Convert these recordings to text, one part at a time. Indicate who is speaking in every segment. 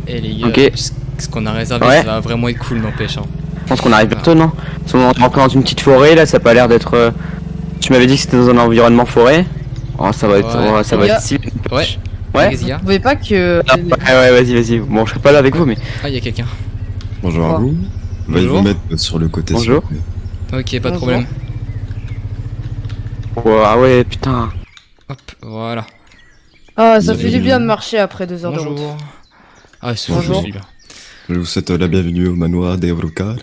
Speaker 1: Eh les gars,
Speaker 2: Ok.
Speaker 1: ce qu'on a réservé,
Speaker 2: Ouais.
Speaker 1: ça va vraiment être cool, n'empêche. Hein.
Speaker 2: Je pense qu'on arrive bientôt, non? Si on rentre dans une petite forêt, là, ça a pas l'air d'être... Tu m'avais dit que c'était dans un environnement forêt. Oh, ça va être...
Speaker 1: Ouais.
Speaker 2: oh, ça va
Speaker 3: Les
Speaker 2: être
Speaker 3: gars.
Speaker 2: si...
Speaker 1: Ouais.
Speaker 2: Ouais.
Speaker 1: Vas-y, gars.
Speaker 3: Vous pouvez pas que...
Speaker 2: Ah, ouais, vas-y. Bon, je serai pas là avec vous, mais...
Speaker 1: Ah, y'a quelqu'un.
Speaker 4: Bonjour à
Speaker 3: Oh.
Speaker 4: vous. Veuillez
Speaker 1: Bonjour.
Speaker 4: vous mettre sur le côté.
Speaker 2: Bonjour.
Speaker 4: s'il vous plaît.
Speaker 1: Ok, pas de
Speaker 3: Bonjour.
Speaker 1: problème.
Speaker 2: Oh, ah ouais, putain.
Speaker 1: Hop, voilà.
Speaker 3: Ah, ça
Speaker 4: Vous
Speaker 3: fait
Speaker 4: avez-
Speaker 3: du bien de marcher après 2 heures de route.
Speaker 1: Bonjour. Ah, c'est
Speaker 4: Bonjour.
Speaker 1: bien.
Speaker 4: Je vous souhaite la bienvenue au manoir d'Evrokar.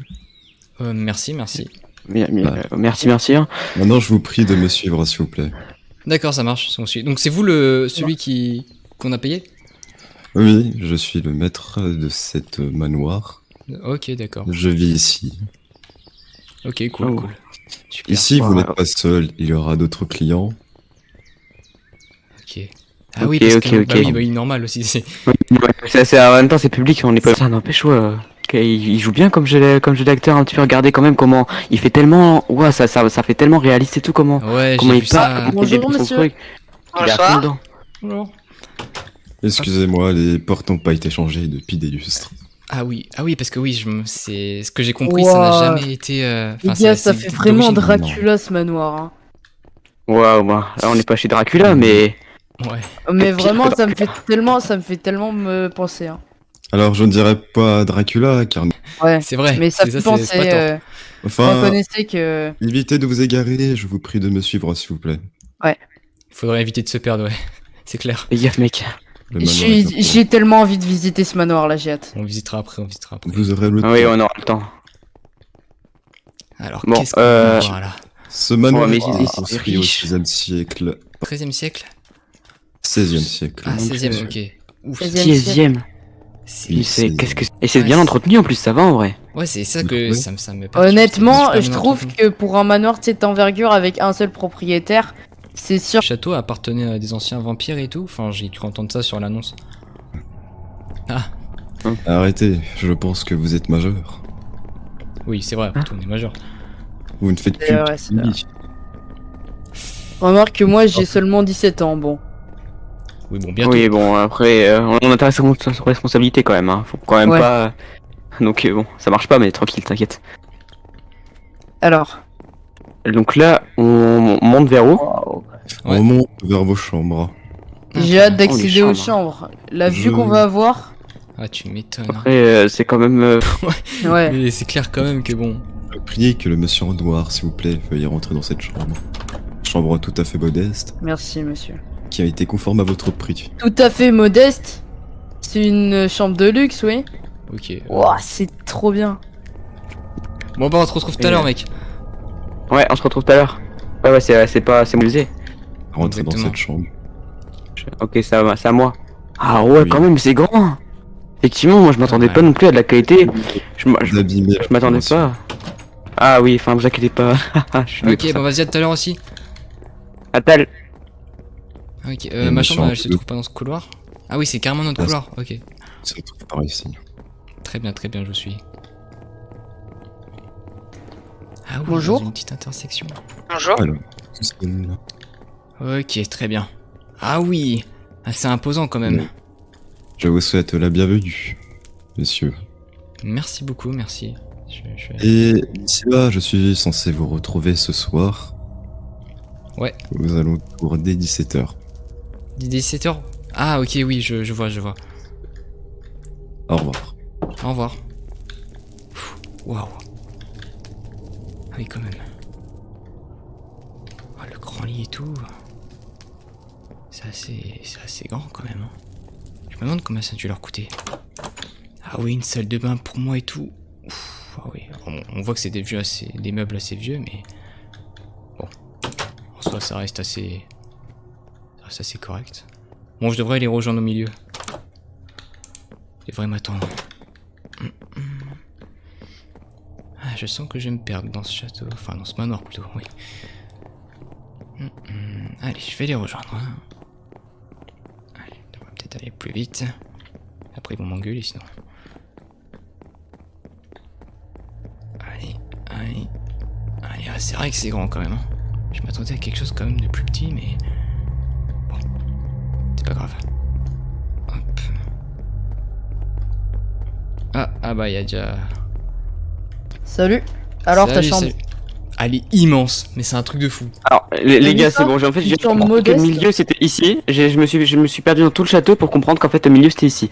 Speaker 1: Merci.
Speaker 2: Merci, hein.
Speaker 4: Maintenant, je vous prie de me suivre, s'il vous plaît.
Speaker 1: D'accord, ça marche. On suit. Donc c'est vous celui qu'on a payé?
Speaker 4: Oui, je suis le maître de cette manoir.
Speaker 1: Ok, d'accord.
Speaker 4: Je vis ici.
Speaker 1: Ok, cool,
Speaker 2: Oh.
Speaker 1: cool. Super.
Speaker 4: Ici, vous
Speaker 2: Ouais.
Speaker 4: n'êtes pas seul. Il y aura d'autres clients.
Speaker 1: Ok. Ah oui,
Speaker 2: Ok,
Speaker 1: parce
Speaker 2: ok,
Speaker 1: que...
Speaker 2: ok.
Speaker 1: Bah oui, normal aussi.
Speaker 2: En même temps, c'est public, on est pas... Ça n'empêche, ouais. Il joue bien comme jeu d'acteur, un petit peu. Regardez quand même comment... Il fait tellement... Ouais, ça fait tellement réaliste et tout, comment...
Speaker 1: Ouais,
Speaker 2: Comment
Speaker 1: j'ai
Speaker 2: il
Speaker 1: vu ça.
Speaker 2: parle, comment il
Speaker 3: Bonjour,
Speaker 2: débute son
Speaker 3: monsieur.
Speaker 2: truc. Il est à fond dedans.
Speaker 1: Bonjour.
Speaker 4: Excusez-moi, les portes n'ont pas été changées depuis des lustres.
Speaker 1: Ah oui, parce que oui, c'est ce que j'ai compris, ça n'a
Speaker 3: Ouah.
Speaker 1: jamais été.
Speaker 3: Les
Speaker 1: enfin,
Speaker 3: gars, ça
Speaker 1: c'est
Speaker 3: fait vraiment
Speaker 1: d'origine.
Speaker 3: Dracula ce manoir. Hein.
Speaker 2: Waouh, bah, là, on n'est pas chez Dracula, mais...
Speaker 1: Ouais.
Speaker 3: Mais
Speaker 2: pire
Speaker 3: vraiment,
Speaker 2: que
Speaker 3: ça me fait tellement me penser. Hein.
Speaker 4: Alors, je ne dirais pas Dracula, car...
Speaker 3: Ouais.
Speaker 1: C'est vrai.
Speaker 3: Mais ça
Speaker 1: c'est
Speaker 3: fait
Speaker 1: c'est pas
Speaker 3: penser.
Speaker 1: tort.
Speaker 4: Enfin,
Speaker 3: Reconnaissez que.
Speaker 4: évitez de vous égarer. Je vous prie de me suivre, s'il vous plaît.
Speaker 1: Il faudrait éviter de se perdre, ouais. C'est clair.
Speaker 2: Fais gaffe, mec.
Speaker 4: Le manoir est important.
Speaker 3: J'ai tellement envie de visiter ce manoir là, j'ai hâte.
Speaker 1: On visitera après.
Speaker 4: Vous aurez le
Speaker 2: Ah oui,
Speaker 4: temps.
Speaker 2: on aura le temps.
Speaker 1: Alors,
Speaker 2: Bon,
Speaker 1: qu'est-ce qu'on va voir là?
Speaker 4: Ce manoir
Speaker 2: mais
Speaker 4: est
Speaker 2: ici, c'est
Speaker 4: construit au
Speaker 2: riche.
Speaker 4: 16e siècle.
Speaker 1: 13e siècle?
Speaker 4: 16e siècle.
Speaker 1: Ah,
Speaker 2: mon
Speaker 1: 16e,
Speaker 2: Dieu.
Speaker 1: ok. Ouf.
Speaker 3: 16e.
Speaker 2: 16ème.
Speaker 4: Oui,
Speaker 2: C'est... Qu'est-ce que... Et c'est
Speaker 1: Ouais,
Speaker 2: bien
Speaker 1: c'est-
Speaker 2: entretenu, en plus, ça va, en vrai.
Speaker 1: Ouais, c'est ça que
Speaker 4: Oui.
Speaker 1: ça me perturbe,
Speaker 3: Honnêtement,
Speaker 1: c'est
Speaker 3: je
Speaker 1: super
Speaker 3: trouve
Speaker 1: bien entretenu.
Speaker 3: que pour un manoir de cette envergure avec un seul propriétaire, c'est sûr.
Speaker 1: Le château appartenait à des anciens vampires et tout. Enfin, j'ai cru entendre ça sur l'annonce. Ah,
Speaker 4: Arrêtez, je pense que vous êtes majeur.
Speaker 1: oui, c'est vrai, après tout, on est majeur.
Speaker 4: Vous ne faites
Speaker 3: C'est
Speaker 4: plus
Speaker 3: vrai,
Speaker 4: de
Speaker 3: c'est vrai.
Speaker 4: nuit.
Speaker 3: Remarque que moi j'ai seulement 17 ans, bon.
Speaker 1: Oui, bon, bientôt.
Speaker 2: Oui, bon, après, on a ta responsabilité, quand même, hein. Faut quand même
Speaker 3: Ouais.
Speaker 2: pas... Donc, bon, ça marche pas, mais tranquille, t'inquiète.
Speaker 3: Alors.
Speaker 2: Donc là, on monte vers où?
Speaker 1: Ouais.
Speaker 4: On monte vers vos chambres.
Speaker 3: J'ai hâte d'accéder
Speaker 2: les
Speaker 3: aux
Speaker 2: chambres.
Speaker 3: chambres. La vue
Speaker 4: Je-
Speaker 3: qu'on va avoir.
Speaker 1: Ah, tu m'étonnes.
Speaker 2: Après, c'est quand même...
Speaker 3: Ouais.
Speaker 1: Mais c'est clair quand même que bon.
Speaker 4: Je prie que le monsieur en noir, s'il vous plaît, veuille rentrer dans cette chambre. Chambre tout à fait modeste,
Speaker 3: Merci, monsieur.
Speaker 4: qui a été conforme à votre prix.
Speaker 3: Tout à fait modeste. C'est une chambre de luxe, oui.
Speaker 1: Ok.
Speaker 3: Ouah, c'est trop bien.
Speaker 1: Bon, bah, on se retrouve tout à
Speaker 2: Et,
Speaker 1: l'heure, mec.
Speaker 2: Ouais, on se retrouve tout à l'heure. Ouais, c'est pas... C'est musée.
Speaker 4: Rentrez dans
Speaker 1: Exactement.
Speaker 4: cette chambre.
Speaker 2: Ok, ça va, c'est à moi. Ah ouais,
Speaker 4: Oui.
Speaker 2: quand même, c'est grand. Effectivement, moi, je m'attendais
Speaker 1: Ouais.
Speaker 2: pas non plus à de la qualité. Je
Speaker 4: D'abîmer la
Speaker 2: m'attendais
Speaker 4: décoration.
Speaker 2: pas. Ah oui, enfin, vous inquiétez pas. Je suis
Speaker 1: Ok, bon, vas-y, à tout à l'heure aussi.
Speaker 2: Atal.
Speaker 1: Ok,
Speaker 4: Et
Speaker 1: ma
Speaker 4: une
Speaker 1: chambre, elle se
Speaker 4: chambre.
Speaker 1: trouve pas dans ce couloir. Ah oui, c'est carrément notre
Speaker 4: Ah,
Speaker 1: couloir. Ok.
Speaker 4: Il se retrouve par ici.
Speaker 1: Très bien, je vous suis. Ah oui,
Speaker 3: Bonjour.
Speaker 1: dans une petite intersection.
Speaker 3: Bonjour.
Speaker 4: Alors, tout seul.
Speaker 1: Ok, très bien. Ah oui, assez imposant quand même.
Speaker 4: Oui. Je vous souhaite la bienvenue, monsieur.
Speaker 1: Merci beaucoup, merci.
Speaker 4: Et d'ici là, je suis censé vous retrouver ce soir.
Speaker 1: Ouais.
Speaker 4: Nous allons pour dès 17h.
Speaker 1: 17h. Ah ok, oui, je vois.
Speaker 4: Au revoir.
Speaker 1: Au revoir. Pfff, waouh. Ah oui, quand même. Ah, le grand lit et tout. C'est assez grand quand même. Hein. Je me demande combien ça a dû leur coûter. Ah oui, une salle de bain pour moi et tout. Ouf, ah oui, on voit que c'est des meubles assez vieux, mais bon, en soi ça reste assez correct. Bon, je devrais les rejoindre au milieu. Je devrais m'attendre. Ah, je sens que je vais me perdre dans ce château, enfin dans ce manoir plutôt, oui. Allez, je vais les rejoindre. Hein. Allez, on devrait peut-être aller plus vite. Après ils vont m'engueuler sinon. Allez. Ah, c'est vrai que c'est grand quand même. Hein. Je m'attendais à quelque chose quand même de plus petit, mais bon, c'est pas grave. Hop. Ah bah, il y a déjà...
Speaker 3: Salut. Alors, ta
Speaker 1: Salut,
Speaker 3: chambre.
Speaker 1: salut. Elle est immense, mais c'est un truc de fou.
Speaker 2: Alors, les
Speaker 3: T'as
Speaker 2: gars,
Speaker 3: vu
Speaker 2: c'est
Speaker 3: ça?
Speaker 2: bon, en fait, j'ai
Speaker 3: Une chambre
Speaker 2: compris que le
Speaker 3: modeste.
Speaker 2: milieu c'était ici. Je me suis perdu dans tout le château pour comprendre qu'en fait, le milieu c'était ici.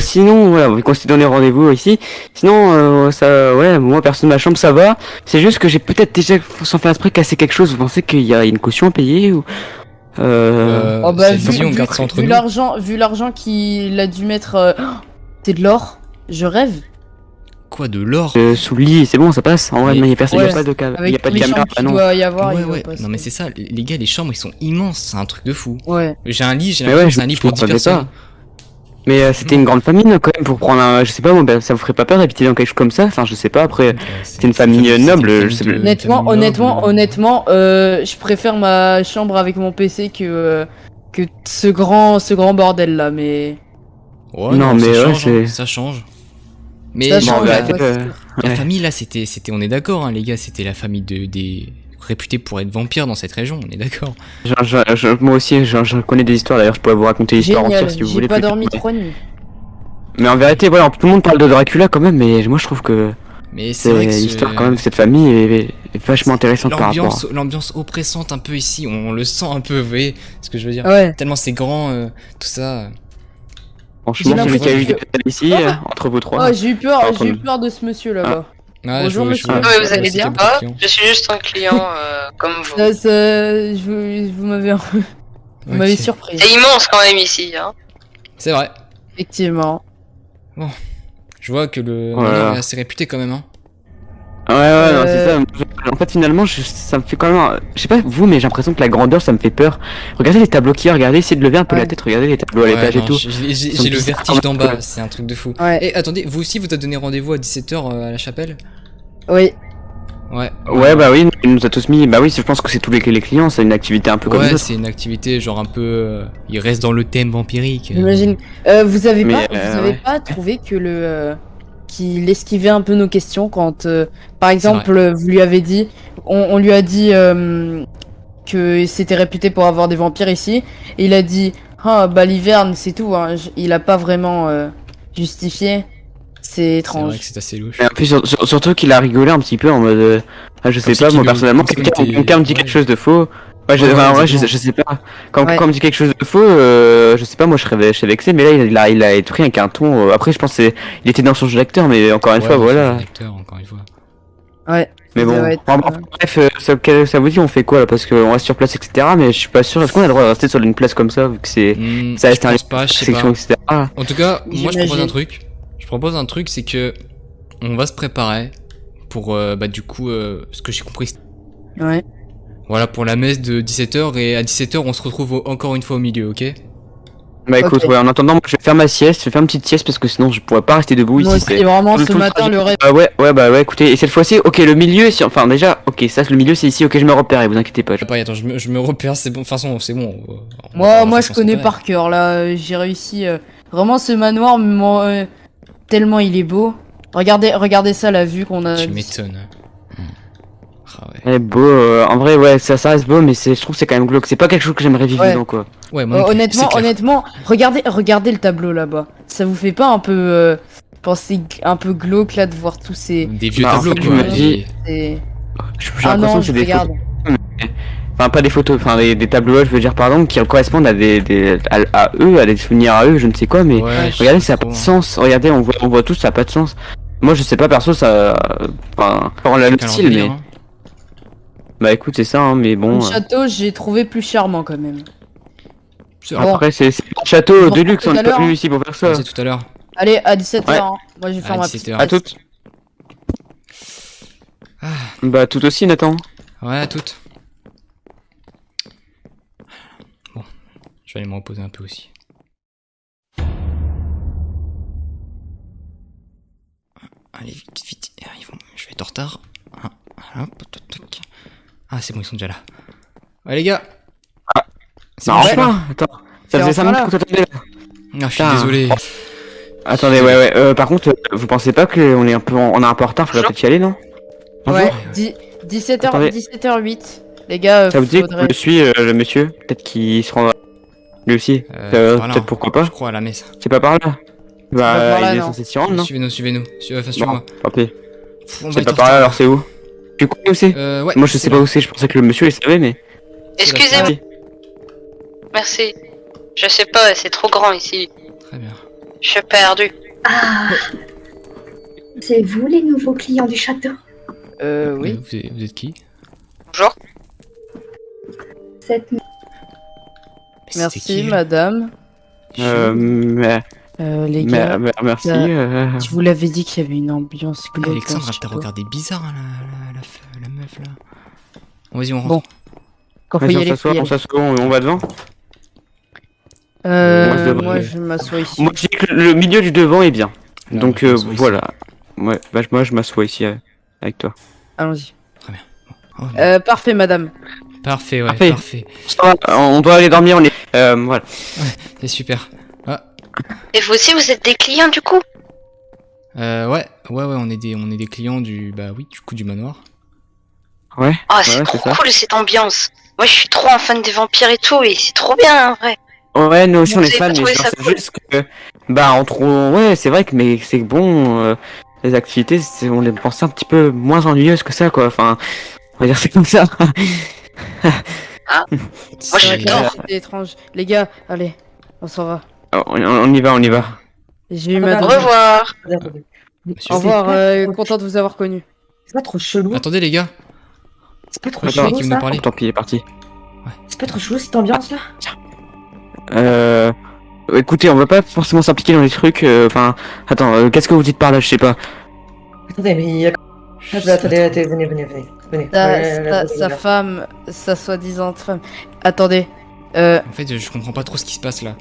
Speaker 2: Sinon, voilà, vu qu'on s'est donné rendez-vous ici. Sinon, ça, ouais, moi, perso, ma chambre, ça va. C'est juste que j'ai peut-être déjà, sans faire exprès, cassé quelque chose. Vous pensez qu'il y a une caution à payer ou.
Speaker 3: Oh bah,
Speaker 1: c'est vas-y, on garde ça entre nous.
Speaker 3: vu l'argent qu'il a dû mettre. C'est de l'or. Je rêve.
Speaker 1: Quoi, de l'or?
Speaker 2: Sous le lit, c'est bon, ça passe. En vrai,
Speaker 1: Mais-
Speaker 2: il y a personne,
Speaker 3: Ouais.
Speaker 2: il y a pas de il y
Speaker 3: Avec
Speaker 2: a pas
Speaker 3: tous
Speaker 2: de
Speaker 3: les
Speaker 2: caméra.
Speaker 3: chambres
Speaker 2: Ah
Speaker 3: qu'il
Speaker 2: non.
Speaker 3: doit y avoir.
Speaker 1: Ouais,
Speaker 3: il va
Speaker 1: ouais.
Speaker 3: passer.
Speaker 1: Non, mais c'est ça, les gars, les chambres, ils sont immenses, c'est un truc de fou.
Speaker 3: Ouais.
Speaker 1: J'ai un lit, j'ai
Speaker 2: Mais
Speaker 1: l'impression
Speaker 2: ouais,
Speaker 1: que c'est un lit pour 10
Speaker 2: m'attendais
Speaker 1: personnes.
Speaker 2: pas. Mais c'était une grande famille quand même pour prendre un. Je sais pas, moi, ben, ça vous ferait pas peur d'habiter dans quelque chose comme ça? Enfin, je sais pas, après.
Speaker 1: C'est
Speaker 2: une famille
Speaker 1: c'est une
Speaker 2: noble,
Speaker 1: famille
Speaker 2: je sais
Speaker 1: de-
Speaker 2: plus.
Speaker 1: une famille noble.
Speaker 3: Honnêtement, je préfère ma chambre avec mon PC que ce grand bordel là, mais.
Speaker 1: Ouais,
Speaker 2: Non,
Speaker 1: non,
Speaker 2: mais
Speaker 1: ça
Speaker 2: ouais,
Speaker 1: change,
Speaker 2: c'est-
Speaker 1: hein, ça change. Mais
Speaker 3: Ça
Speaker 1: bon,
Speaker 3: change,
Speaker 2: en
Speaker 1: la,
Speaker 2: vérité,
Speaker 3: ouais, c'est sûr.
Speaker 1: la
Speaker 2: ouais.
Speaker 1: famille là, c'était, on est d'accord, hein, les gars, c'était la famille des réputés pour être vampires dans cette région, on est d'accord.
Speaker 2: Moi aussi, je connais des histoires d'ailleurs, je pourrais vous raconter l'histoire
Speaker 3: Génial,
Speaker 2: entière si vous
Speaker 3: j'ai
Speaker 2: voulez.
Speaker 3: pas
Speaker 2: plus tard,
Speaker 3: dormi
Speaker 2: mais...
Speaker 3: 3 nuits.
Speaker 2: mais en vérité, voilà, tout le monde parle de Dracula quand même, mais moi je trouve que
Speaker 1: Mais c'est vrai que
Speaker 2: l'histoire quand même de cette famille est vachement intéressante par rapport.
Speaker 1: l'ambiance oppressante un peu ici, on le sent un peu, vous voyez ce que je veux dire?
Speaker 3: Ouais.
Speaker 1: Tellement c'est grand, tout ça.
Speaker 2: Franchement,
Speaker 3: J'ai
Speaker 2: celui qui a eu
Speaker 3: l'impression
Speaker 2: des pétales ici, entre vous trois.
Speaker 3: Oh, j'ai eu peur,
Speaker 2: Enfin,
Speaker 3: j'ai eu peur de ce monsieur là-bas.
Speaker 1: Ouais,
Speaker 3: Bonjour,
Speaker 1: je
Speaker 3: monsieur.
Speaker 1: vois,
Speaker 3: Ah
Speaker 5: ouais, vous
Speaker 1: je vois
Speaker 5: allez
Speaker 1: aussi qu'il y a
Speaker 5: bien?
Speaker 1: beaucoup de
Speaker 5: Ah,
Speaker 1: clients.
Speaker 5: je suis juste un client comme vous.
Speaker 3: Vous m'avez vous m'avez
Speaker 1: Ok.
Speaker 3: surpris.
Speaker 5: C'est immense quand même ici, hein.
Speaker 1: C'est vrai.
Speaker 3: Effectivement.
Speaker 1: Je vois que le
Speaker 2: Oh là
Speaker 1: manoir
Speaker 2: là.
Speaker 1: est assez réputé quand même, hein.
Speaker 2: Ouais, non, c'est ça. En fait, finalement, ça me fait quand même. Je sais pas vous, mais j'ai l'impression que la grandeur, ça me fait peur. Regardez les tableaux qu'il y a, regardez, essayez de lever un peu
Speaker 3: Ouais.
Speaker 2: la tête, regardez les tableaux à
Speaker 1: Ouais,
Speaker 2: l'étage et
Speaker 1: non,
Speaker 2: tout.
Speaker 1: J'ai
Speaker 2: Ils sont
Speaker 1: le
Speaker 2: bizarres
Speaker 1: vertige
Speaker 2: quand
Speaker 1: d'en
Speaker 2: même.
Speaker 1: bas, c'est un truc de fou.
Speaker 3: Ouais.
Speaker 1: Et attendez, vous aussi vous avez donné rendez-vous à 17h à la chapelle?
Speaker 3: Oui.
Speaker 1: Ouais.
Speaker 2: Ouais, bah oui, il nous a tous mis. Bah oui, je pense que c'est tous les clients, c'est une activité un peu comme les
Speaker 1: Ouais,
Speaker 2: autres.
Speaker 1: c'est une activité genre un peu. Il reste dans le thème vampirique.
Speaker 3: J'imagine. Vous avez
Speaker 2: Mais,
Speaker 3: vous avez
Speaker 2: ouais.
Speaker 3: pas trouvé que qu'il esquivait un peu nos questions quand, par exemple, vous lui avez dit, on lui a dit que c'était réputé pour avoir des vampires ici, et il a dit, ah bah l'hiverne c'est tout, hein. Il a pas vraiment justifié. C'est
Speaker 1: C'est vrai
Speaker 3: étrange.
Speaker 1: que c'est assez louche.
Speaker 2: Et en plus, surtout qu'il a rigolé un petit peu en mode. Je sais
Speaker 1: Comme si
Speaker 2: pas, moi
Speaker 1: qu'il-
Speaker 2: personnellement,
Speaker 1: comme si
Speaker 2: quelqu'un me dit
Speaker 1: ouais.
Speaker 2: quelque chose de faux. Ouais,
Speaker 1: Ouais,
Speaker 2: en vrai,
Speaker 1: exactement.
Speaker 2: je sais pas. Quand
Speaker 3: Ouais.
Speaker 2: on me dit quelque chose de faux, je sais pas, moi je serais vexé, mais là, il a pris avec un ton. Après, je pense qu'il était dans son jeu d'acteur, mais encore une
Speaker 1: Ouais,
Speaker 2: fois,
Speaker 1: dans
Speaker 2: voilà.
Speaker 1: son acteur, encore une fois.
Speaker 3: Ouais.
Speaker 2: Mais
Speaker 3: Ça
Speaker 2: bon,
Speaker 3: doit être,
Speaker 2: enfin, bref, ça vous dit, on fait quoi là? Parce qu'on reste sur place, etc. Mais je suis pas sûr, est-ce qu'on a le droit de rester sur une place comme ça, vu que c'est
Speaker 1: Je
Speaker 2: ça reste un
Speaker 1: pense pas, je sais
Speaker 2: section,
Speaker 1: pas.
Speaker 2: etc.
Speaker 1: En tout cas, moi je propose
Speaker 3: J'imagine.
Speaker 1: un truc. Je propose un truc, c'est que on va se préparer pour bah du coup ce que j'ai compris.
Speaker 3: Ouais.
Speaker 1: Voilà pour la messe de 17h et à 17h on se retrouve encore une fois au milieu, ok?
Speaker 2: Bah écoute,
Speaker 3: Ok.
Speaker 2: ouais, en attendant, moi, je vais faire ma sieste, je vais faire une petite sieste parce que sinon je pourrais pas rester debout
Speaker 3: Moi
Speaker 2: ici.
Speaker 3: aussi, vraiment, ce
Speaker 2: tout le
Speaker 3: matin,
Speaker 2: trajet.
Speaker 3: le rêve.
Speaker 2: Ouais, écoutez, et cette fois-ci, ok, le milieu, enfin déjà, ok, ça, le milieu c'est ici, ok, je me repère, vous inquiétez pas.
Speaker 1: Attends, je me repère, c'est bon, de toute façon c'est bon.
Speaker 3: Moi, je connais par cœur, là. J'ai réussi. Vraiment, ce manoir, tellement il est beau. Regardez ça, la vue qu'on a.
Speaker 1: Tu m'étonnes. Ah ouais.
Speaker 2: Ouais, beau, en vrai, ouais, ça reste beau, mais je trouve que c'est quand même glauque, c'est pas quelque chose que j'aimerais vivre
Speaker 3: Ouais.
Speaker 2: dedans, quoi.
Speaker 1: Ouais, moi non plus, c'est clair.
Speaker 3: Honnêtement, regardez le tableau là-bas. Ça vous fait pas un peu penser un peu glauque là de voir tous ces.
Speaker 1: Des vieux
Speaker 2: Bah, en
Speaker 1: tableaux
Speaker 2: fait, je
Speaker 1: quoi.
Speaker 2: me dis-
Speaker 3: ces-
Speaker 2: J'ai
Speaker 3: Ah
Speaker 2: l'impression
Speaker 3: non,
Speaker 2: que c'est
Speaker 3: je
Speaker 2: des
Speaker 3: regarde.
Speaker 2: photos, enfin pas des photos, enfin des tableaux, je veux dire, pardon, qui correspondent à à eux, à des souvenirs à eux, je ne sais quoi, mais
Speaker 1: Ouais, je
Speaker 2: regardez,
Speaker 1: sais
Speaker 2: ça a pas
Speaker 1: trop.
Speaker 2: de sens. Regardez, on voit tous, ça a pas de sens. Moi, je sais pas, perso, ça. Enfin, on a le
Speaker 1: Quel
Speaker 2: style,
Speaker 1: délire,
Speaker 2: mais.
Speaker 1: hein.
Speaker 2: Bah écoute, c'est ça, hein, mais bon.
Speaker 3: Le château, j'ai trouvé plus charmant quand même.
Speaker 1: C'est
Speaker 3: Bon.
Speaker 1: vrai.
Speaker 2: Après, c'est un château
Speaker 3: On
Speaker 2: de luxe,
Speaker 3: tout
Speaker 2: on
Speaker 3: à
Speaker 2: n'est pas
Speaker 3: l'heure,
Speaker 2: venu
Speaker 3: hein.
Speaker 2: ici pour faire ça.
Speaker 1: C'est tout à l'heure.
Speaker 3: Allez, à 17h.
Speaker 2: Ouais.
Speaker 3: Moi, je vais faire
Speaker 1: À
Speaker 3: ma
Speaker 1: 17
Speaker 3: petite.
Speaker 1: heures.
Speaker 2: À toutes. Bah tout aussi, Nathan.
Speaker 1: Ouais, à toutes. Bon, je vais aller me reposer un peu aussi. Allez, vite. Je vais être en retard. Hop, toc, toc. Ah, c'est bon, ils sont déjà là. Ouais, les gars. C'est
Speaker 2: Non,
Speaker 1: bon, je suis là.
Speaker 2: enfin, attends. Ça
Speaker 3: T'es
Speaker 2: faisait 5
Speaker 3: enfin
Speaker 2: minutes qu'on t'attendait là.
Speaker 1: Ah, je suis
Speaker 2: Putain.
Speaker 1: désolé.
Speaker 2: Attendez, ouais. Par contre, vous pensez pas qu'on est un peu on est un peu en retard, faudrait peut-être y aller, non?
Speaker 3: Ouais,
Speaker 1: Bonjour.
Speaker 3: 17h,
Speaker 2: Attendez.
Speaker 3: 17h08. Les gars,
Speaker 2: Ça vous dit que
Speaker 3: faudrait.
Speaker 2: je suis le monsieur? Peut-être qu'il se rendra lui aussi.
Speaker 1: Par là,
Speaker 2: Peut-être pourquoi pas?
Speaker 1: Je crois à la messe.
Speaker 2: C'est pas par là.
Speaker 3: par là,
Speaker 2: il est
Speaker 3: non.
Speaker 2: censé s'y rendre, non?
Speaker 1: Suivez-nous, suivez-nous. Enfin, suis-moi.
Speaker 2: Tant pis.
Speaker 1: On va
Speaker 2: C'est
Speaker 1: être
Speaker 2: pas
Speaker 1: en
Speaker 2: par là,
Speaker 1: retard.
Speaker 2: alors c'est où? Tu connais où c'est?
Speaker 1: Ouais.
Speaker 2: Moi je sais pas où c'est, je pensais que le monsieur il savait, mais.
Speaker 5: Excusez-moi, merci. Je sais pas, c'est trop grand ici.
Speaker 1: Très bien.
Speaker 5: Je suis perdu.
Speaker 6: Ah, c'est vous les nouveaux clients du château?
Speaker 3: Oui.
Speaker 1: Vous êtes qui?
Speaker 5: Bonjour.
Speaker 6: Cette...
Speaker 1: Mais c'était
Speaker 3: Merci,
Speaker 1: qui, elle
Speaker 3: madame. Les gars,
Speaker 2: Merci.
Speaker 3: je vous l'avais dit qu'il y avait une ambiance
Speaker 1: Ah,
Speaker 3: glauque.
Speaker 1: Alexandre
Speaker 3: dans
Speaker 1: a
Speaker 3: ce
Speaker 1: peut-être
Speaker 3: château.
Speaker 1: regardé bizarre, hein, la meuf là. Bon, vas-y, on rentre.
Speaker 3: Bon. Quand faut
Speaker 2: Vas-y,
Speaker 3: y
Speaker 2: on
Speaker 3: aller, faut
Speaker 2: s'assoit,
Speaker 3: y
Speaker 2: on
Speaker 3: aller.
Speaker 2: s'assoit, on va devant.
Speaker 3: Moi, je m'assois ici.
Speaker 2: Moi je dis que le milieu du devant est bien.
Speaker 1: Non,
Speaker 2: Donc
Speaker 1: moi, je m'assois ici.
Speaker 2: voilà. Ouais, bah, moi je m'assois ici avec toi.
Speaker 3: Allons-y.
Speaker 1: Oh, non.
Speaker 3: Parfait, madame.
Speaker 1: Parfait, ouais,
Speaker 2: parfait.
Speaker 1: parfait.
Speaker 2: On doit aller dormir, on est. Voilà.
Speaker 1: C'est super.
Speaker 5: Et vous aussi, vous êtes des clients du coup?
Speaker 1: Ouais, on est des clients du du manoir.
Speaker 2: Ouais.
Speaker 5: Ah, c'est
Speaker 2: Ouais,
Speaker 5: trop
Speaker 2: c'est ça.
Speaker 5: cool cette ambiance. Moi, je suis trop un fan des vampires et tout, et c'est trop bien, en vrai.
Speaker 2: Ouais, nous aussi
Speaker 5: Vous
Speaker 2: on est
Speaker 5: avez
Speaker 2: fans,
Speaker 5: pas
Speaker 2: mais
Speaker 5: trouvé
Speaker 2: genre,
Speaker 5: ça
Speaker 2: c'est
Speaker 5: cool?
Speaker 2: juste que. Bah, ouais, c'est vrai que, mais c'est bon. Les activités, on les pensait un petit peu moins ennuyeuses que ça, quoi. Enfin, on va dire c'est comme ça.
Speaker 5: Moi,
Speaker 3: C'est vrai que
Speaker 5: j'adore.
Speaker 3: c'était étrange. Les gars, allez, on s'en va.
Speaker 2: On y va, on y va.
Speaker 3: J'ai eu
Speaker 7: Ah,
Speaker 3: ma
Speaker 7: bah,
Speaker 5: Au
Speaker 3: dose.
Speaker 5: revoir.
Speaker 1: Monsieur.
Speaker 3: Au revoir,
Speaker 7: C'est pas trop-
Speaker 3: content de vous avoir connu.
Speaker 7: C'est pas trop chelou.
Speaker 1: Attendez les gars.
Speaker 7: C'est pas trop
Speaker 2: Attends,
Speaker 7: chelou
Speaker 1: qui veut
Speaker 7: ça.
Speaker 1: nous parler?
Speaker 2: Tant pis, il est parti.
Speaker 7: C'est pas trop chelou cette ambiance là.
Speaker 2: Écoutez, on va pas forcément s'impliquer dans les trucs. Enfin, attends, qu'est-ce que vous dites par là? Je sais pas.
Speaker 7: Attendez, mais il y a... Attendez, venez.
Speaker 3: Sa femme, sa soi-disant femme. Attendez.
Speaker 1: En fait, je comprends pas trop ce qui se passe là.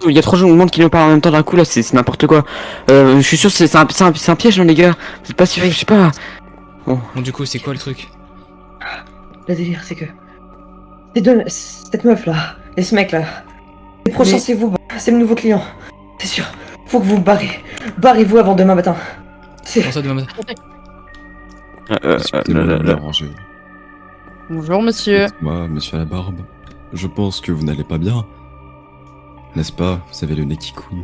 Speaker 2: Il y a trop de monde qui nous parlent en même temps d'un coup là, c'est n'importe quoi. Je suis sûr que c'est un piège, hein, les gars. Vous êtes pas sûr, je sais pas.
Speaker 1: Bon, du coup, c'est quoi le truc?
Speaker 7: Le délire, c'est que... Cette meuf là, et ce mec là, les prochains
Speaker 3: Mais-
Speaker 7: c'est vous, c'est le nouveau client. C'est sûr, faut que vous barrez. Barrez-vous avant demain matin. C'est...
Speaker 1: Comment ça demain matin?
Speaker 4: Excusez-moi de me déranger.
Speaker 3: Bonjour, monsieur.
Speaker 4: Moi, monsieur à la barbe, je pense que vous n'allez pas bien. N'est-ce pas? Vous avez le nez qui coule.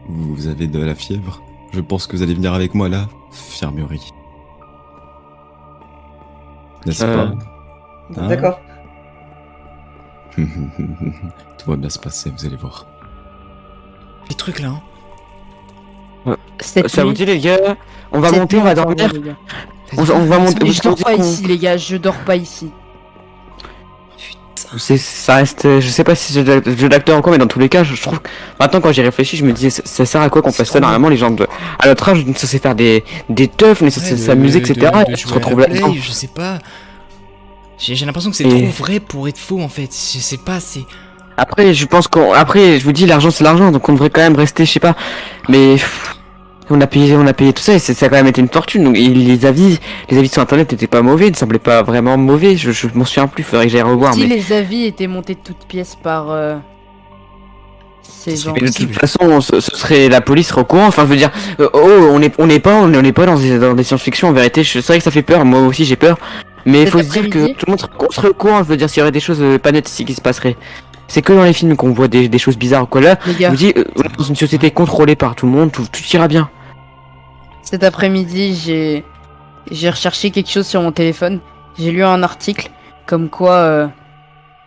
Speaker 4: Vous avez de la fièvre. Je pense que vous allez venir avec moi à la infirmerie. N'est-ce pas? Hein?
Speaker 7: D'accord.
Speaker 4: Tout va bien se passer, vous allez voir.
Speaker 1: Les trucs là, hein.
Speaker 3: Cette
Speaker 2: Ça vous
Speaker 3: nuit-
Speaker 2: dit les gars? On va
Speaker 3: cette
Speaker 2: monter,
Speaker 3: nuit,
Speaker 2: on va
Speaker 3: s'en
Speaker 2: dormir.
Speaker 3: les gars.
Speaker 2: On va monter.
Speaker 3: Mais je dors
Speaker 2: vous
Speaker 3: pas
Speaker 2: dis qu'on-
Speaker 3: ici, les gars, je dors pas ici.
Speaker 2: Ça reste, je sais pas si c'est le jeu d'acteur ou quoi, mais dans tous les cas, je trouve que maintenant quand j'y réfléchis, je me disais, ça sert à quoi qu'on
Speaker 1: C'est
Speaker 2: fasse ça?
Speaker 1: trop
Speaker 2: Normalement, les gens à notre âge, on est censé faire des teufs, on est censé
Speaker 1: Ouais,
Speaker 2: s'amuser, etc.
Speaker 1: de
Speaker 2: Et on se
Speaker 1: jouer à
Speaker 2: retrouve
Speaker 1: la
Speaker 2: là-dedans.
Speaker 1: play, je sais pas. J'ai l'impression que c'est
Speaker 2: Et-
Speaker 1: trop vrai pour être faux en fait. Je sais pas, c'est.
Speaker 2: Après, je pense après, je vous dis, l'argent c'est l'argent, donc on devrait quand même rester, je sais pas. Mais pff, on a payé tout ça et ça a quand même été une fortune. Donc et les avis sur internet n'étaient pas mauvais, ne semblaient pas vraiment mauvais. Je m'en souviens plus, faudrait que j'aille revoir.
Speaker 3: Si
Speaker 2: Mais
Speaker 3: les avis étaient montés de toutes pièces par ces
Speaker 1: Ça
Speaker 3: gens.
Speaker 1: serait
Speaker 2: de
Speaker 1: possible.
Speaker 2: toute façon, ce serait la police serait au courant. Enfin, je veux dire, on n'est pas dans des science-fiction. En vérité, c'est vrai que ça fait peur. Moi aussi, j'ai peur. Mais il
Speaker 3: Cet
Speaker 2: faut se dire que
Speaker 3: après-midi-
Speaker 2: tout le monde serait au courant. Je veux dire, s'il y aurait des choses pas nettes ici qui se passeraient. C'est que dans les films qu'on voit des choses bizarres. Quoi là,
Speaker 3: Les
Speaker 2: je
Speaker 3: gars,
Speaker 2: vous dis, on est dans une société contrôlée par tout le monde. Tout ira bien.
Speaker 3: cet après-midi, j'ai recherché quelque chose sur mon téléphone. J'ai lu un article comme quoi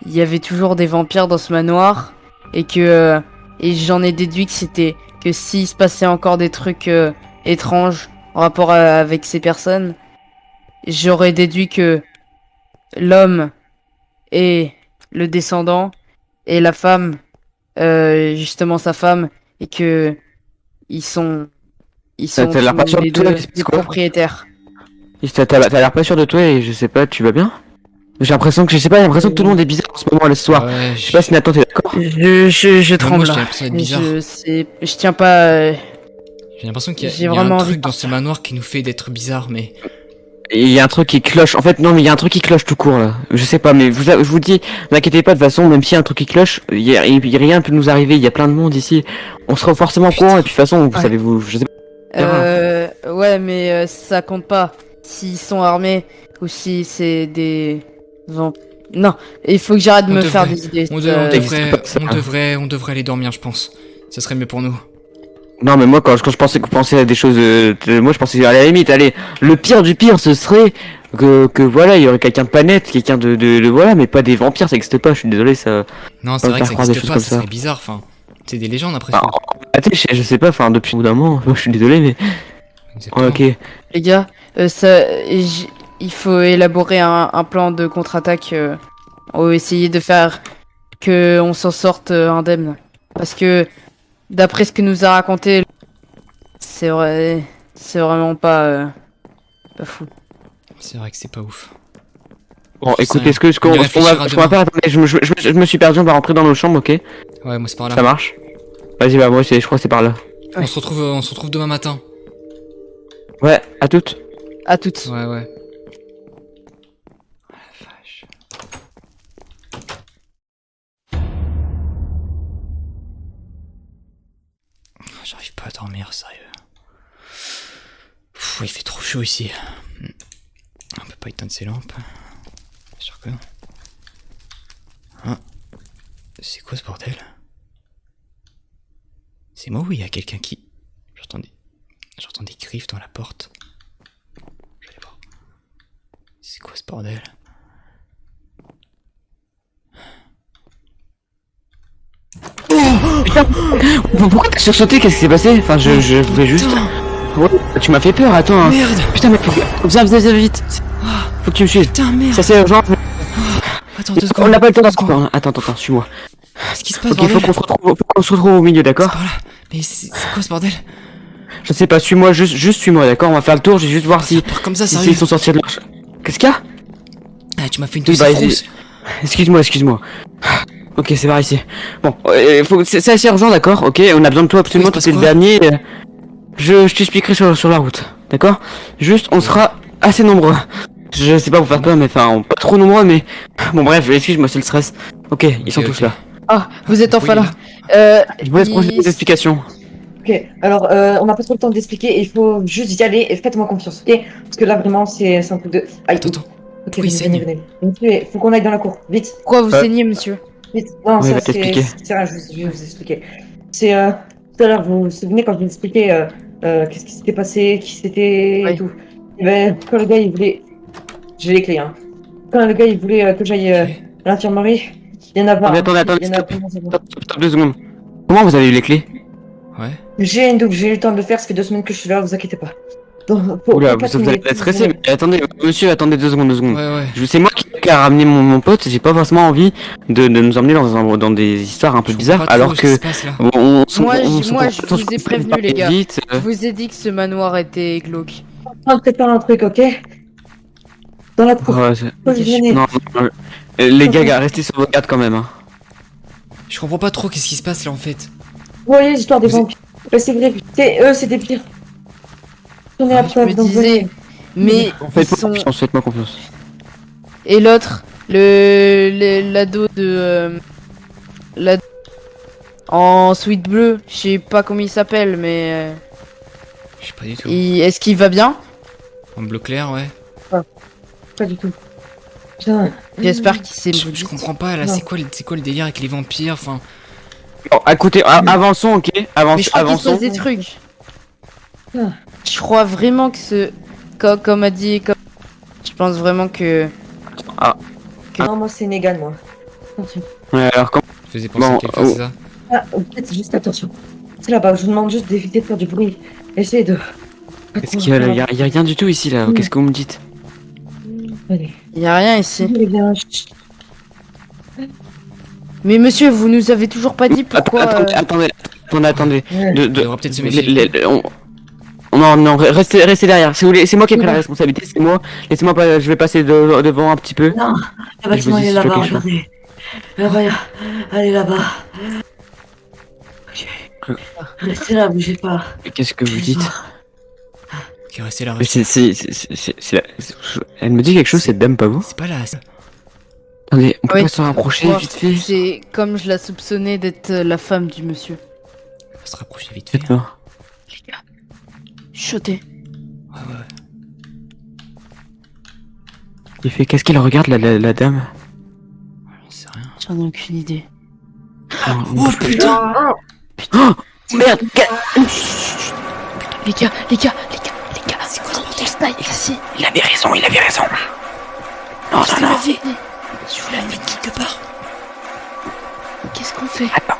Speaker 3: il y avait toujours des vampires dans ce manoir et que et j'en ai déduit que c'était que s'il se passait encore des trucs étranges en rapport avec ces personnes, j'aurais déduit que l'homme est le descendant et la femme justement sa femme et que ils sont
Speaker 2: T'as l'air pas sûr de
Speaker 3: les
Speaker 2: toi,
Speaker 3: deux
Speaker 2: qu'est-ce que
Speaker 3: les
Speaker 2: c'est quoi
Speaker 3: propriétaires.
Speaker 2: T'as l'air pas sûr de toi et je sais pas, tu vas bien? J'ai l'impression que tout le monde est bizarre en ce moment le soir.
Speaker 1: Ouais,
Speaker 2: Je sais pas si Nathan t'es d'accord.
Speaker 3: Je tremble
Speaker 1: moi, j'ai
Speaker 3: là.
Speaker 1: l'impression d'être bizarre.
Speaker 3: Je tiens pas.
Speaker 1: J'ai l'impression qu'il y a,
Speaker 3: J'ai
Speaker 1: il y a
Speaker 3: vraiment
Speaker 1: un
Speaker 3: envie
Speaker 1: truc
Speaker 3: de
Speaker 1: dans ce manoir qui nous fait d'être bizarre, mais.
Speaker 2: Il y a un truc qui cloche. En fait, non, mais il y a un truc qui cloche tout court là. Je sais pas, mais je vous dis, ne inquiétez pas de toute façon, même s'il y a un truc qui cloche, rien ne peut nous arriver. Il y a plein de monde ici. On sera forcément au courant et puis de toute façon, vous
Speaker 3: Ouais.
Speaker 2: savez, je sais pas.
Speaker 3: Ouais, mais ça compte pas. S'ils sont armés ou si c'est des Non, il faut que j'arrête de
Speaker 1: On
Speaker 3: me
Speaker 1: devrait-
Speaker 3: faire des idées.
Speaker 1: On,
Speaker 3: ça-
Speaker 2: existe pas, ça.
Speaker 1: on devrait aller dormir, je pense. Ça serait mieux pour nous.
Speaker 2: Non, mais moi, quand je pensais que vous pensiez à des choses, moi, je pensais à la limite, allez, le pire du pire, ce serait que voilà, il y aurait quelqu'un de pas net, quelqu'un voilà, mais pas des vampires, ça existe pas, je suis désolé, ça...
Speaker 1: Non, c'est
Speaker 2: Pas
Speaker 1: vrai que
Speaker 2: faire
Speaker 1: ça
Speaker 2: croire des
Speaker 1: existe
Speaker 2: choses
Speaker 1: pas,
Speaker 2: comme
Speaker 1: ça
Speaker 2: ça.
Speaker 1: serait bizarre, enfin. C'est des légendes après
Speaker 2: Enfin,
Speaker 1: tout.
Speaker 2: attends, je sais pas, enfin, depuis un bout d'un moment, moi, je suis désolé, mais...
Speaker 1: Exactement.
Speaker 2: Ok.
Speaker 3: Les gars, il faut élaborer un plan de contre-attaque. Ou essayer de faire que on s'en sorte indemne. Parce que d'après ce que nous a raconté, c'est vrai, c'est vraiment pas fou.
Speaker 1: C'est vrai que c'est pas ouf.
Speaker 2: Bon,
Speaker 1: Je
Speaker 2: écoutez,
Speaker 1: sais rien.
Speaker 2: ce qu'on
Speaker 1: On y
Speaker 2: va
Speaker 1: réfléchira
Speaker 2: ce qu'on va faire, attendez, je me suis perdu, on va rentrer dans nos chambres, ok?
Speaker 1: Ouais, moi c'est par là.
Speaker 2: Ça marche? Vas-y, bah, moi, je crois que c'est par là.
Speaker 1: On se retrouve demain matin.
Speaker 2: Ouais, à toutes.
Speaker 3: À toutes.
Speaker 1: Ouais, ouais. Ah, la vache. J'arrive pas à dormir, sérieux. Pff, il fait trop chaud ici. On peut pas éteindre ces lampes. Bien sûr que non. Hein? C'est quoi ce bordel? C'est moi ou il y a quelqu'un qui... J'entends des griffes dans la porte. Je vais aller voir. C'est quoi ce bordel?
Speaker 2: Pourquoi t'as sursauté? Qu'est-ce qui s'est passé? Enfin, je voulais juste... Ouais, tu m'as fait peur, attends.
Speaker 1: Merde!
Speaker 2: Putain, mais viens vite. Faut que tu me suives.
Speaker 1: Putain, merde!
Speaker 2: Ça c'est urgent.
Speaker 1: Attends, 2 secondes.
Speaker 2: On n'a pas le temps
Speaker 1: 2
Speaker 2: d'attendre.
Speaker 1: secondes.
Speaker 2: Attends, suis-moi.
Speaker 1: Qu'est-ce qui se passe,
Speaker 2: Ok,
Speaker 1: bordel?
Speaker 2: faut qu'on se retrouve au milieu, d'accord?
Speaker 1: Par là. Mais c'est quoi ce bordel?
Speaker 2: Je sais pas, suis-moi, juste suis-moi, d'accord? On va faire le tour, je vais juste voir si...
Speaker 1: Part comme ça,
Speaker 2: si
Speaker 1: sérieux?
Speaker 2: ils sont sortis de leur... Qu'est-ce qu'il y a?
Speaker 1: Ah, tu m'as fait une
Speaker 2: Oui,
Speaker 1: toux
Speaker 2: bah,
Speaker 1: frousse.
Speaker 2: Excuse-moi. Ok, c'est par ici. Bon, c'est assez urgent, d'accord? Ok, on a besoin de toi absolument,
Speaker 1: Oui, il
Speaker 2: tu
Speaker 1: se
Speaker 2: es
Speaker 1: passe
Speaker 2: le dernier. Je t'expliquerai sur la route, d'accord? Juste, on sera assez nombreux. Je sais pas vous faire peur, mais enfin, pas trop nombreux, mais... Bon bref, excuse-moi, c'est le stress. Ok, ils sont tous
Speaker 1: ok.
Speaker 2: là.
Speaker 3: Ah, vous êtes enfin
Speaker 1: Oui,
Speaker 3: là.
Speaker 2: Je vous laisse procéder aux explications.
Speaker 7: Ok, alors on n'a pas trop le temps d'expliquer, il faut juste y aller et faites-moi confiance, ok? Parce que là vraiment c'est un truc de... Aïe,
Speaker 1: Attends.
Speaker 7: ok,
Speaker 1: Oui, il
Speaker 7: venez. Monsieur, faut qu'on aille dans la cour, vite,
Speaker 3: Pourquoi vous saignez, monsieur?
Speaker 7: vite. Non,
Speaker 2: Ouais,
Speaker 7: ça
Speaker 2: va t'expliquer.
Speaker 7: c'est rien, je vais vous expliquer. C'est tout à l'heure, vous vous souvenez quand je vous expliquais qu'est-ce qui s'était passé, qui c'était
Speaker 3: Oui.
Speaker 7: et tout. Et ben, quand le gars il voulait... J'ai les clés, hein. Quand le gars il voulait que j'aille à l'infirmerie, il y en a pas.
Speaker 2: Attendez,
Speaker 7: Il y en a
Speaker 2: stop.
Speaker 7: pas.
Speaker 2: Stop 2 secondes. Comment vous avez eu les clés?
Speaker 1: Ouais.
Speaker 7: J'ai une double, j'ai eu le temps de le faire, ça fait 2 semaines que je suis là, vous inquiétez pas. Donc, pour
Speaker 2: Oula,
Speaker 7: 4
Speaker 2: vous allez
Speaker 7: minutes,
Speaker 2: être stressé, mais attendez, monsieur, attendez 2 secondes.
Speaker 1: Ouais.
Speaker 2: C'est moi qui a ramené mon pote, j'ai pas forcément envie de nous emmener dans des histoires un peu
Speaker 1: Je
Speaker 2: bizarres,
Speaker 1: comprends pas
Speaker 2: alors
Speaker 1: trop ce qui
Speaker 2: que...
Speaker 1: se passe, là.
Speaker 3: Moi, je vous ai prévenu, les gars.
Speaker 2: Vite,
Speaker 3: Je vous ai dit que ce manoir était glauque.
Speaker 7: On prépare un truc, ok? Dans la cour.
Speaker 2: ouais,
Speaker 7: Venez.
Speaker 2: non, les gars, restez sur vos gardes quand même. Hein.
Speaker 1: Je comprends pas trop qu'est-ce qui se passe là en fait.
Speaker 7: Vous voyez l'histoire des
Speaker 1: Vous
Speaker 7: vampires. C'est vrai, eux c'est des pires. On est la
Speaker 3: Je
Speaker 7: preuve,
Speaker 3: me
Speaker 7: donc
Speaker 3: disais, mais ils
Speaker 2: Faites-moi
Speaker 3: sont...
Speaker 2: confiance, faites-moi confiance.
Speaker 3: Et l'autre, l'ado de... l'ado en suite bleue, je sais pas comment il s'appelle, mais...
Speaker 1: Je sais pas du tout.
Speaker 3: Est-ce qu'il va bien?
Speaker 1: En bleu clair, ouais.
Speaker 7: Pas du tout. Putain.
Speaker 3: J'espère qu'il s'est...
Speaker 1: Je comprends pas là,
Speaker 7: Non.
Speaker 1: c'est quoi le délire avec les vampires, enfin.
Speaker 2: Bon, écoutez, avançons, ok?
Speaker 3: Mais je crois qu'il se
Speaker 2: Avançons.
Speaker 3: passe des trucs.
Speaker 7: Ah.
Speaker 3: Je crois vraiment que ce... Comme a dit... Je pense vraiment que...
Speaker 7: Non, moi c'est Negan, moi. Attention.
Speaker 2: Ouais, alors, comment...
Speaker 1: Tu faisais penser
Speaker 2: Bon,
Speaker 1: à quelqu'un, c'est ça?
Speaker 7: Ah, peut-être juste attention. C'est là-bas, je vous demande juste d'éviter de faire du bruit. Essayez de...
Speaker 2: Qu'est-ce qu'il y a là? Y a rien du tout ici, là. Qu'est-ce que vous me dites?
Speaker 7: Allez.
Speaker 3: Il y a rien ici.
Speaker 7: Allez, viens, chut.
Speaker 3: Mais monsieur, vous nous avez toujours pas dit pourquoi...
Speaker 2: Attendez.
Speaker 7: Ouais.
Speaker 1: Il devrait peut-être se méfier.
Speaker 2: Non, restez derrière. Si vous voulez, c'est moi qui ai pris la responsabilité, c'est moi. Laissez-moi pas, je vais passer devant un petit peu.
Speaker 6: Non, le
Speaker 2: Je
Speaker 6: bâtiment
Speaker 2: vous dis
Speaker 6: il est
Speaker 2: si tu veux
Speaker 6: là-bas,
Speaker 2: quelque chose.
Speaker 6: regardez. Là-bas, allez là-bas. Restez là, bougez pas.
Speaker 2: Qu'est-ce que vous dites?
Speaker 1: Qui est resté là.
Speaker 2: Mais elle me dit quelque chose, cette dame, pas vous?
Speaker 1: C'est pas là.
Speaker 2: Attendez, on peut
Speaker 3: Oui,
Speaker 2: pas se rapprocher
Speaker 3: moi,
Speaker 2: vite fait?
Speaker 3: C'est comme je la soupçonnais d'être la femme du monsieur.
Speaker 1: On va se rapprocher vite fait.
Speaker 2: Faites-moi.
Speaker 3: Chuchoter.
Speaker 1: Ouais.
Speaker 2: Il fait, qu'est-ce qu'elle regarde, la dame?
Speaker 1: J'en sais rien.
Speaker 3: J'en ai aucune idée.
Speaker 1: Oh putain!
Speaker 2: Merde,
Speaker 3: Les gars,
Speaker 1: C'est quoi ce bordel?
Speaker 3: on se taille ici.
Speaker 2: il avait raison. Non,
Speaker 3: Je vous
Speaker 2: non, non.
Speaker 3: l'avais dit.
Speaker 1: Je vous l'avais dit quelque part.
Speaker 3: Qu'est-ce qu'on fait?
Speaker 2: Attends.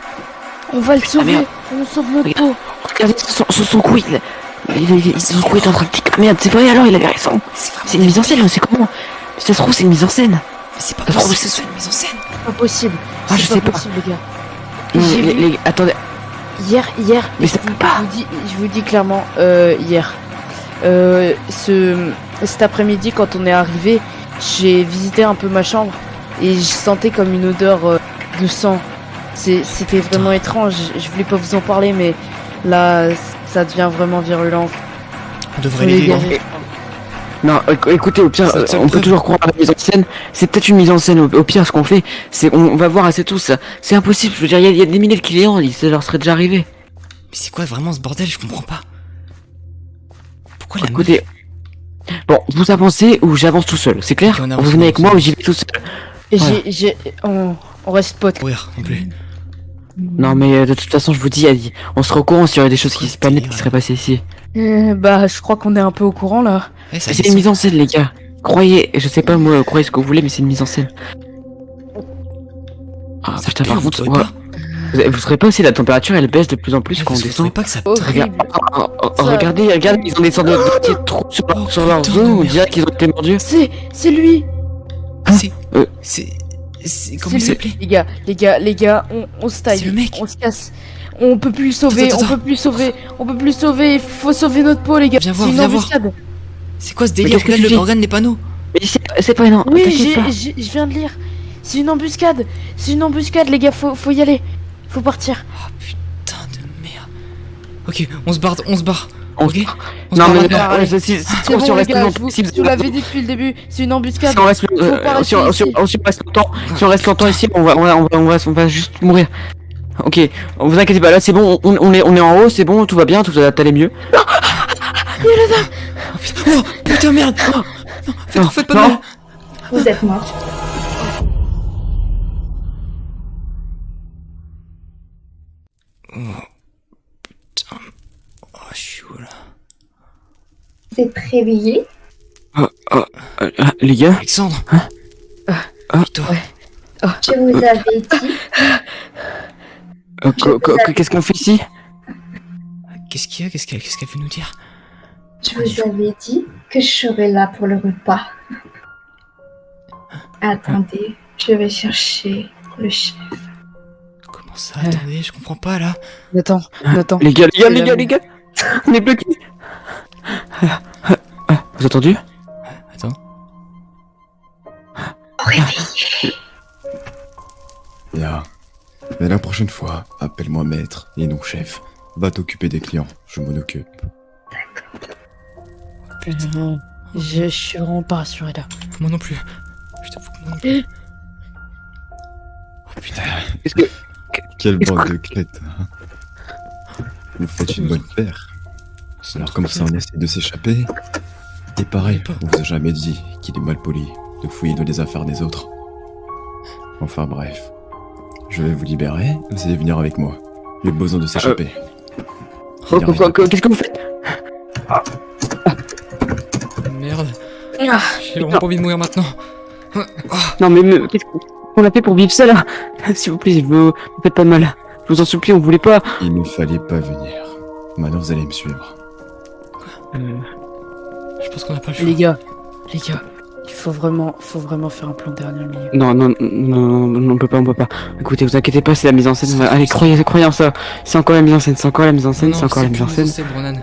Speaker 3: On va le sauver.
Speaker 2: merde.
Speaker 3: On sauve notre
Speaker 2: Regarde.
Speaker 3: peau.
Speaker 2: Regardez son cou, son cou est en train de... Merde, c'est vrai alors, il avait raison. C'est une mise en scène, on sait comment. Mais ça se trouve, c'est une mise en scène.
Speaker 1: Mais c'est pas
Speaker 2: Ça se trouve,
Speaker 1: possible que ce
Speaker 2: c'est-
Speaker 1: soit une mise en scène.
Speaker 3: Pas possible.
Speaker 2: Ah, je
Speaker 3: C'est
Speaker 2: sais pas.
Speaker 3: possible, les gars.
Speaker 2: Non,
Speaker 3: J'ai vu-
Speaker 2: attendez.
Speaker 3: Hier,
Speaker 2: Mais ça peut pas.
Speaker 3: je vous dis clairement, hier, cet après-midi, quand on est arrivé, j'ai visité un peu ma chambre et je sentais comme une odeur de sang. C'était vraiment étrange. Je voulais pas vous en parler, mais là, ça devient vraiment virulent.
Speaker 1: On devrait
Speaker 3: Faut les
Speaker 1: l'aider, non?
Speaker 3: guérir.
Speaker 2: Non, écoutez, au pire,
Speaker 1: Ça
Speaker 2: on peut
Speaker 1: preuve.
Speaker 2: toujours croire à la mise en scène. C'est peut-être une mise en scène. Au pire, ce qu'on fait, c'est on va voir assez tous. C'est impossible. Je veux dire, il y a des milliers de clients. Ça leur serait déjà arrivé.
Speaker 1: Mais c'est quoi vraiment ce bordel? Je comprends pas. Pourquoi la meuf?
Speaker 2: Écoutez, bon, vous avancez ou j'avance tout seul. C'est clair?
Speaker 1: Ok, on avance,
Speaker 2: Vous venez
Speaker 1: on
Speaker 2: avec
Speaker 1: avance.
Speaker 2: moi ou j'y vais tout seul.
Speaker 3: Et
Speaker 2: Voilà.
Speaker 3: on reste potes.
Speaker 1: Courir non plus.
Speaker 2: Non, mais de toute façon, je vous dis, on se recourant s'il y aurait des choses pas nettes qui seraient passées ici.
Speaker 3: Bah, je crois qu'on est un peu au courant là.
Speaker 1: Eh, ça
Speaker 2: C'est une mise en scène, les gars. Croyez, je sais pas moi, croyez ce que vous voulez, mais c'est une mise en scène. Ah
Speaker 1: Ça
Speaker 2: putain,
Speaker 1: pue,
Speaker 2: par
Speaker 1: vous
Speaker 2: contre,
Speaker 1: trouvez
Speaker 2: ouais.
Speaker 1: pas?
Speaker 2: Vous saurez pas aussi la température elle baisse de plus en plus quand on
Speaker 1: Vous trouvez
Speaker 2: descend.
Speaker 1: pas que ça
Speaker 3: Horrible. Ça-
Speaker 2: Regardez, ils ont des sortes de petits trous sur
Speaker 1: Oh,
Speaker 2: sur leurs
Speaker 1: putain
Speaker 2: os,
Speaker 1: de
Speaker 2: on
Speaker 1: merde.
Speaker 2: dirait qu'ils ont été mordus.
Speaker 3: C'est lui.
Speaker 1: C'est.
Speaker 2: Euh.
Speaker 1: Comment il
Speaker 3: C'est
Speaker 1: s'appelait?
Speaker 3: lui. Les gars, on se taille.
Speaker 1: C'est le mec.
Speaker 3: On se casse. On peut plus le sauver,
Speaker 1: Attends,
Speaker 3: on peut plus le sauver, on peut plus le sauver, il faut sauver notre peau les gars.
Speaker 1: Viens voir,
Speaker 3: C'est une
Speaker 1: viens voir.
Speaker 3: embuscade.
Speaker 1: C'est quoi ce
Speaker 2: Mais
Speaker 1: délire?
Speaker 2: qu'est-ce que
Speaker 1: Regarde
Speaker 2: tu
Speaker 1: le
Speaker 2: dis
Speaker 1: organe des panneaux.
Speaker 2: Mais c'est pas énorme,
Speaker 3: Oui,
Speaker 2: t'inquiète pas.
Speaker 3: je viens de lire. C'est une embuscade. C'est une embuscade les gars, faut y aller. Faut partir.
Speaker 1: Oh putain de merde. Ok, on se barre,
Speaker 2: On
Speaker 1: Ok?
Speaker 2: se-
Speaker 1: On se
Speaker 2: Non
Speaker 1: barre
Speaker 2: mais
Speaker 1: maintenant.
Speaker 3: pareil.
Speaker 2: si
Speaker 3: C'est
Speaker 2: si on
Speaker 3: bon les
Speaker 2: reste
Speaker 3: gars,
Speaker 2: longtemps,
Speaker 3: je vous l'avais dit depuis le début, c'est une embuscade.
Speaker 2: si on reste
Speaker 3: Faut pas rester ici.
Speaker 2: si on reste longtemps ici, on va juste mourir. Ok, vous inquiétez pas, là c'est bon, on est en haut, c'est bon, tout va bien, tout va aller mieux.
Speaker 1: Oh putain merde. Oh, non, faites pas de
Speaker 2: non.
Speaker 1: mal.
Speaker 6: Vous êtes mort.
Speaker 1: Putain. Oh, je suis où là?
Speaker 6: Vous êtes réveillés.
Speaker 2: Les gars,
Speaker 1: Alexandre. Et toi?
Speaker 6: Je vous avais dit.
Speaker 2: qu'est-ce qu'on fait ici?
Speaker 1: Qu'est-ce qu'il y a? Qu'est-ce qu'elle veut nous dire?
Speaker 6: Je vous avais dit que je serais là pour le repas. Attendez, je vais chercher le chef.
Speaker 1: Comment ça? Attendez, je comprends pas là.
Speaker 3: Attends.
Speaker 2: Les gars, on est bloqués. Vous avez entendu?
Speaker 1: Attends.
Speaker 6: Réveillez.
Speaker 4: Bien. Mais la prochaine fois, appelle-moi maître et non chef. Va t'occuper des clients, je m'en occupe.
Speaker 3: Je suis vraiment pas rassuré là.
Speaker 1: Moi non plus. Je t'avoue que moi non plus. Oh putain.
Speaker 2: Qu'est-ce que...
Speaker 4: Quelle
Speaker 2: Est-ce
Speaker 4: bande
Speaker 2: que-
Speaker 4: de clettes, hein. Vous faites une bonne paire. Alors comme ça on essaie de s'échapper. Et pareil, on vous a jamais dit qu'il est mal poli de fouiller dans les affaires des autres. Enfin bref. Je vais vous libérer, vous allez venir avec moi. Il y a besoin de s'échapper.
Speaker 2: Qu'est-ce que vous faites?
Speaker 1: Merde.
Speaker 3: Ah,
Speaker 1: J'ai vraiment pas envie de mourir maintenant.
Speaker 2: Non mais qu'est-ce qu'on a fait pour vivre ça là? S'il vous plaît, vous faites pas de mal. Je vous en supplie, on voulait pas...
Speaker 4: Il ne fallait pas venir. Maintenant vous allez me suivre.
Speaker 1: Je pense qu'on a pas le choix.
Speaker 3: les gars, il faut vraiment faire un plan dernière minute.
Speaker 2: Non, on peut pas. Écoutez, vous inquiétez pas, c'est la mise en scène. Allez, croyez en ça. C'est encore la mise en scène, c'est encore la mise en scène,
Speaker 1: Non,
Speaker 2: c'est encore la mise en
Speaker 1: plus
Speaker 2: scène.
Speaker 1: Ronan.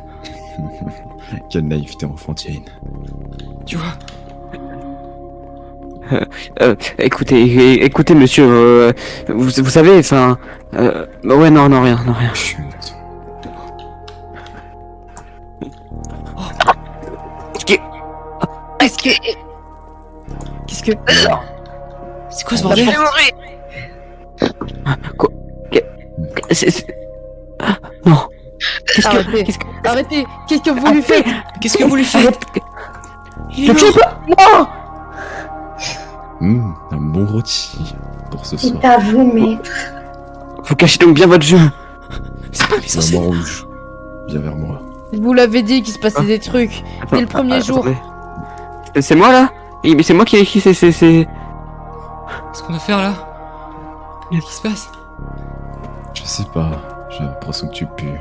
Speaker 4: Quelle naïveté enfantine.
Speaker 1: Tu vois?
Speaker 2: Écoutez, monsieur, vous savez, enfin... ouais, non, rien.
Speaker 4: Chut.
Speaker 3: Qu'est-ce que
Speaker 1: C'est quoi ce bordel?
Speaker 2: Non. Qu'est-ce
Speaker 3: Arrêtez.
Speaker 2: que...
Speaker 3: Arrêtez, qu'est-ce que vous lui faites?
Speaker 1: Qu'est-ce que vous lui faites? Il est
Speaker 2: Je sais
Speaker 1: mort.
Speaker 2: pas. Non.
Speaker 4: Un bon rôti pour ce soir.
Speaker 6: C'est à vous, maître.
Speaker 2: Vous cachez donc bien votre jeu.
Speaker 1: C'est pas mes censés.
Speaker 4: Maman rouge, viens vers moi.
Speaker 3: Je vous l'avais dit qu'il se passait
Speaker 2: Ah.
Speaker 3: des trucs. Dès le premier jour.
Speaker 2: attendez. C'est moi là? Mais c'est moi qui ai écrit, c'est...
Speaker 1: Qu'est-ce qu'on va faire là? Qu'est-ce qui se passe?
Speaker 4: Je sais pas, j'ai l'impression que tu pues.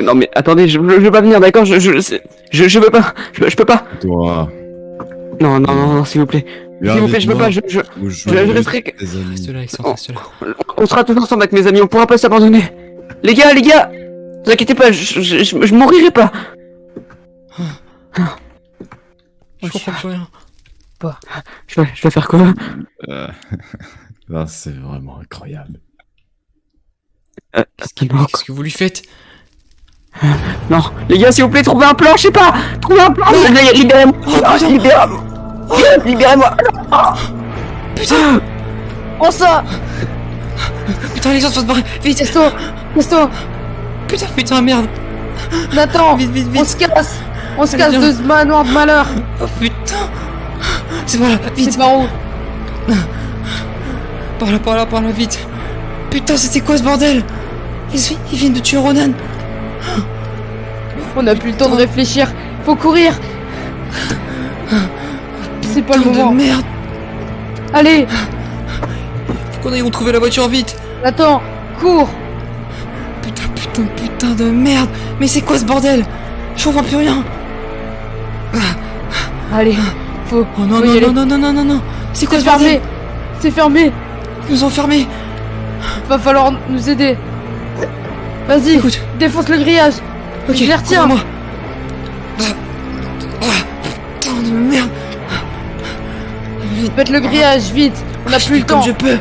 Speaker 2: Non mais attendez, je veux pas venir, d'accord? Je veux pas, je peux pas.
Speaker 4: Toi,
Speaker 2: Non, s'il vous plaît.
Speaker 4: viens
Speaker 2: S'il vous plaît,
Speaker 4: avec
Speaker 2: je peux
Speaker 4: moi,
Speaker 2: pas,
Speaker 4: ou
Speaker 2: je
Speaker 4: vais
Speaker 2: resterai-
Speaker 4: avec tes amis.
Speaker 1: Reste là, Alexandre, reste là.
Speaker 2: on sera tous ensemble avec mes amis, on pourra pas s'abandonner. Les gars, vous inquiétez pas, je mourirai pas.
Speaker 1: Je comprends plus rien.
Speaker 2: Je vais faire quoi?
Speaker 4: Là, c'est vraiment incroyable.
Speaker 1: Qu'est-ce que vous lui faites?
Speaker 2: Non, les gars, s'il vous plaît, trouvez un plan, je sais pas. Trouvez un plan. Libérez-moi. Libérez-moi.
Speaker 3: On ça.
Speaker 1: Putain, Alexandre, faut se barrer. Vite.
Speaker 3: Testo.
Speaker 1: Putain, merde.
Speaker 3: Nathan.
Speaker 1: Vite.
Speaker 3: On se casse. On se
Speaker 1: Allez,
Speaker 3: casse
Speaker 1: viens.
Speaker 3: de ce manoir de malheur.
Speaker 1: Oh putain. C'est par là, vite.
Speaker 3: C'est par où?
Speaker 1: Par là, vite. Putain, c'était quoi ce bordel? Ils viennent de tuer Ronan.
Speaker 3: On a plus le temps de réfléchir. Faut courir. C'est pas le
Speaker 1: Putain de
Speaker 3: moment.
Speaker 1: merde.
Speaker 3: Allez,
Speaker 1: Faut qu'on aille retrouver la voiture vite.
Speaker 3: Nathan, cours.
Speaker 1: Putain de merde. Mais c'est quoi ce bordel? Je comprends plus rien.
Speaker 3: Allez, faut.
Speaker 1: Oh non,
Speaker 3: faut y aller.
Speaker 1: non. C'est quoi
Speaker 3: C'est
Speaker 1: ce bordel?
Speaker 3: fermé. C'est fermé.
Speaker 1: Ils nous ont fermés.
Speaker 3: Va falloir nous aider. Vas-y,
Speaker 1: Écoute.
Speaker 3: défonce le grillage.
Speaker 1: Ok,
Speaker 3: Je les retiens.
Speaker 1: moi. Putain de merde. Vite.
Speaker 3: Faites le grillage, vite. On a
Speaker 1: Je
Speaker 3: plus
Speaker 1: fais
Speaker 3: le temps.
Speaker 1: comme je peux.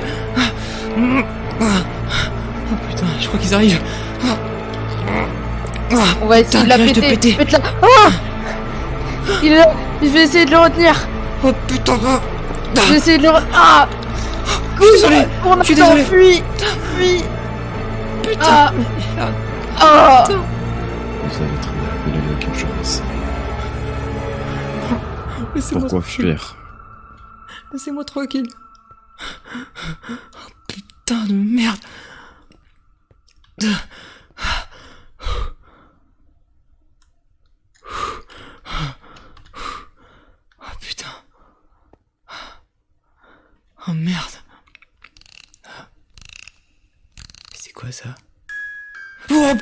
Speaker 1: Oh putain, je crois qu'ils arrivent.
Speaker 3: On va essayer de la
Speaker 1: grillage de
Speaker 3: péter.
Speaker 1: péter.
Speaker 3: Faites-la. Ah, il est là. Je vais essayer de le retenir.
Speaker 1: Oh putain.
Speaker 3: Je vais essayer de le Ah.
Speaker 1: Je suis désolé.
Speaker 3: On
Speaker 1: Je suis
Speaker 3: attend,
Speaker 1: désolé.
Speaker 3: fuis.
Speaker 1: Putain.
Speaker 3: Ah.
Speaker 1: Merde.
Speaker 3: Ah.
Speaker 4: Vous savez très bien qu'il n'y avait aucune chance.
Speaker 1: Laissez-moi
Speaker 4: Pourquoi
Speaker 1: tranquille.
Speaker 4: fuir?
Speaker 1: Laissez-moi tranquille. Oh, putain de merde. Oh putain. Oh merde. C'est quoi ça? Oh